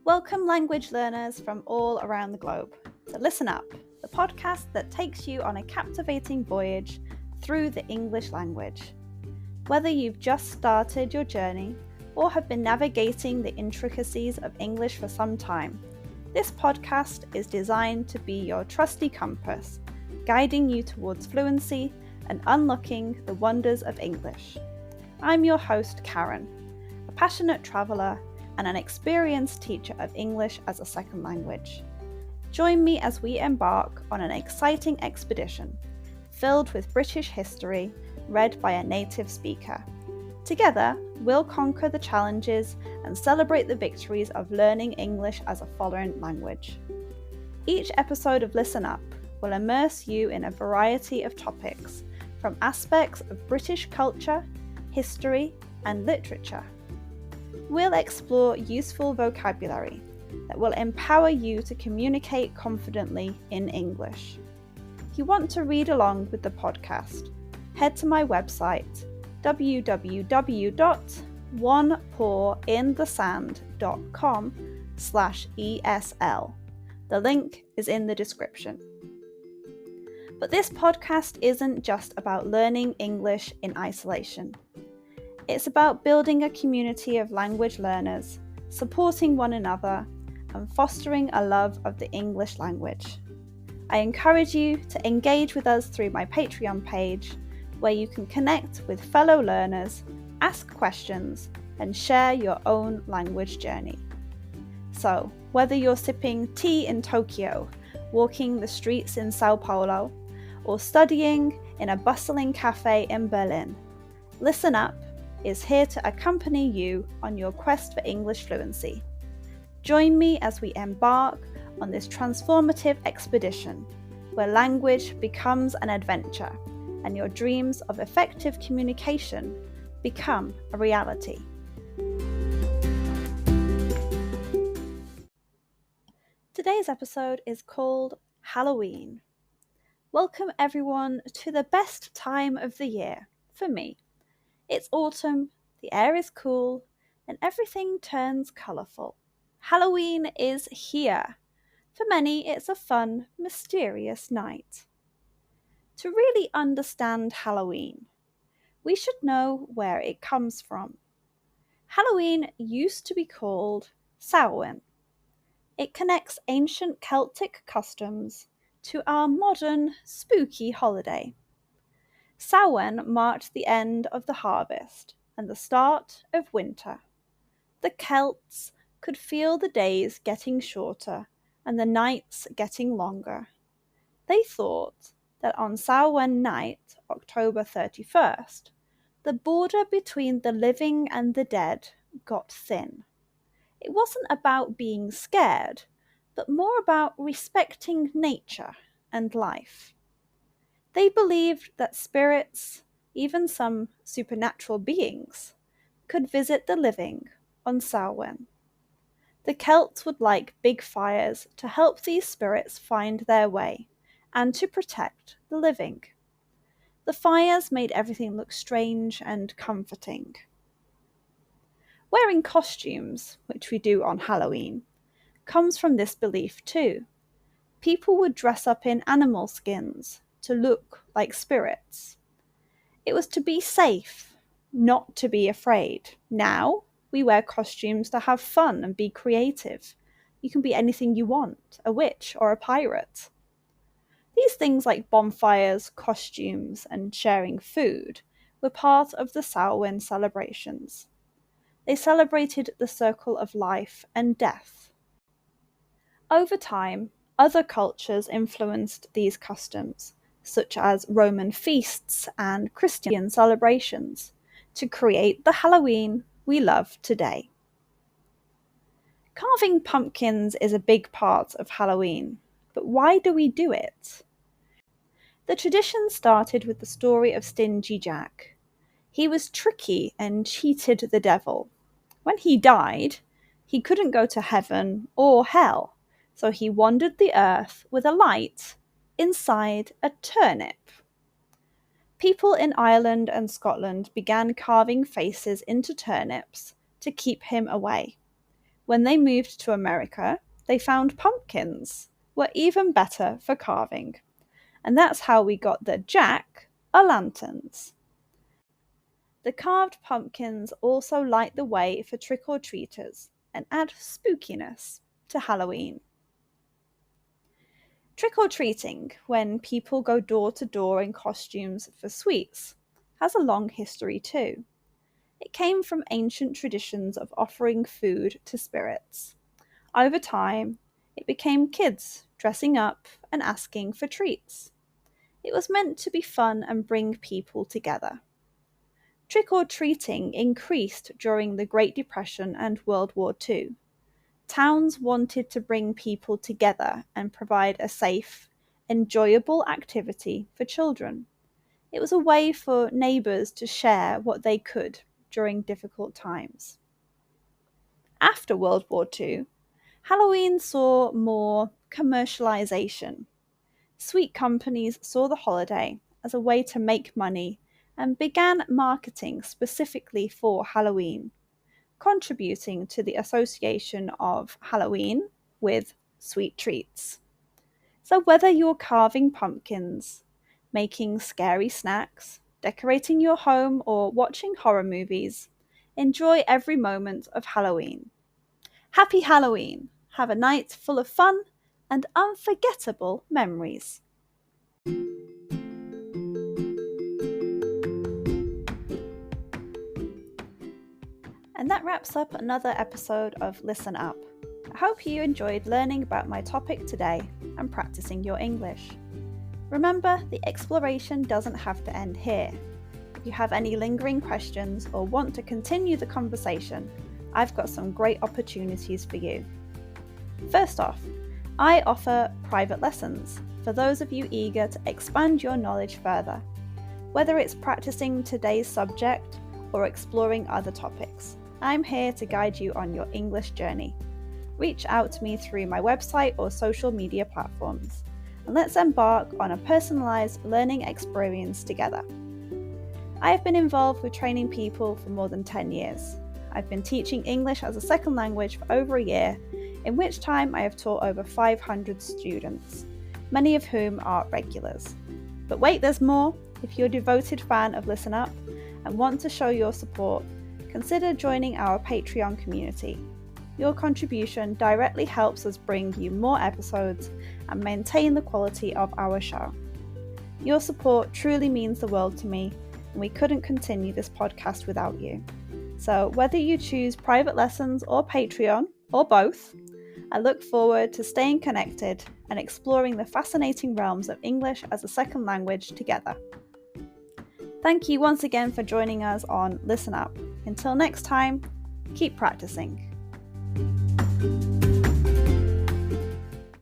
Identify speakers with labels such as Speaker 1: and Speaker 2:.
Speaker 1: Welcome language learners from all around the globe to Listen Up, the podcast that takes you on a captivating voyage through the English language. Whether you've just started your journey or have been navigating the intricacies of English for some time, this podcast is designed to be your trusty compass, guiding you towards fluency and unlocking the wonders of English. I'm your host, Karen, a passionate traveller and an experienced teacher of English as a second language. Join me as we embark on an exciting expedition filled with British history read by a native speaker. Together, we'll conquer the challenges and celebrate the victories of learning English as a foreign language. Each episode of Listen Up will immerse you in a variety of topics, from aspects of British culture, history, and literature. We'll explore useful vocabulary that will empower you to communicate confidently in English. If you want to read along with the podcast, head to my website www.onepawinthesand.com/ESL. The link is in the description. But this podcast isn't just about learning English in isolation. It's about building a community of language learners, supporting one another, and fostering a love of the English language. I encourage you to engage with us through my Patreon page, where you can connect with fellow learners, ask questions, and share your own language journey. So, whether you're sipping tea in Tokyo, walking the streets in Sao Paulo, or studying in a bustling cafe in Berlin, Listen Up is here to accompany you on your quest for English fluency. Join me as we embark on this transformative expedition, where language becomes an adventure and your dreams of effective communication become a reality. Today's episode is called Halloween. Welcome everyone to the best time of the year, for me. It's autumn, the air is cool, and everything turns colourful. Halloween is here. For many, it's a fun, mysterious night. To really understand Halloween, we should know where it comes from. Halloween used to be called Samhain. It connects ancient Celtic customs to our modern, spooky holiday. Samhain marked the end of the harvest and the start of winter. The Celts could feel the days getting shorter and the nights getting longer. They thought that on Samhain night, October 31st, the border between the living and the dead got thin. It wasn't about being scared, but more about respecting nature and life. They believed that spirits, even some supernatural beings, could visit the living on Samhain. The Celts would like big fires to help these spirits find their way and to protect the living. The fires made everything look strange and comforting. Wearing costumes, which we do on Halloween, comes from this belief too. People would dress up in animal skins to look like spirits. It was to be safe, not to be afraid. Now, we wear costumes to have fun and be creative. You can be anything you want, a witch or a pirate. These things like bonfires, costumes, and sharing food were part of the Samhain celebrations. They celebrated the circle of life and death. Over time, other cultures influenced these customs, such as Roman feasts and Christian celebrations, to create the Halloween we love today. Carving pumpkins is a big part of Halloween, but why do we do it? The tradition started with the story of Stingy Jack. He was tricky and cheated the devil. When he died, he couldn't go to heaven or hell, so he wandered the earth with a light inside a turnip. People in Ireland and Scotland began carving faces into turnips to keep him away. When they moved to America, they found pumpkins were even better for carving. And that's how we got the jack-o'-lanterns. The carved pumpkins also light the way for trick-or-treaters and add spookiness to Halloween. Trick-or-treating, when people go door to door in costumes for sweets, has a long history too. It came from ancient traditions of offering food to spirits. Over time, it became kids dressing up and asking for treats. It was meant to be fun and bring people together. Trick-or-treating increased during the Great Depression and World War II. Towns wanted to bring people together and provide a safe, enjoyable activity for children. It was a way for neighbours to share what they could during difficult times. After World War II, Halloween saw more commercialisation. Sweet companies saw the holiday as a way to make money and began marketing specifically for Halloween, contributing to the association of Halloween with sweet treats. So whether you're carving pumpkins, making scary snacks, decorating your home, or watching horror movies, enjoy every moment of Halloween. Happy Halloween! Have a night full of fun and unforgettable memories. And that wraps up another episode of Listen Up. I hope you enjoyed learning about my topic today and practicing your English. Remember, the exploration doesn't have to end here. If you have any lingering questions or want to continue the conversation, I've got some great opportunities for you. First off, I offer private lessons for those of you eager to expand your knowledge further, whether it's practicing today's subject or exploring other topics. I'm here to guide you on your English journey. Reach out to me through my website or social media platforms, and let's embark on a personalised learning experience together. I have been involved with training people for more than 10 years. I've been teaching English as a second language for over a year, in which time I have taught over 500 students, many of whom are regulars. But wait, there's more! If you're a devoted fan of Listen Up and want to show your support, consider joining our Patreon community. Your contribution directly helps us bring you more episodes and maintain the quality of our show. Your support truly means the world to me, and we couldn't continue this podcast without you. So whether you choose private lessons or Patreon, or both, I look forward to staying connected and exploring the fascinating realms of English as a second language together. Thank you once again for joining us on Listen Up. Until next time, keep practicing.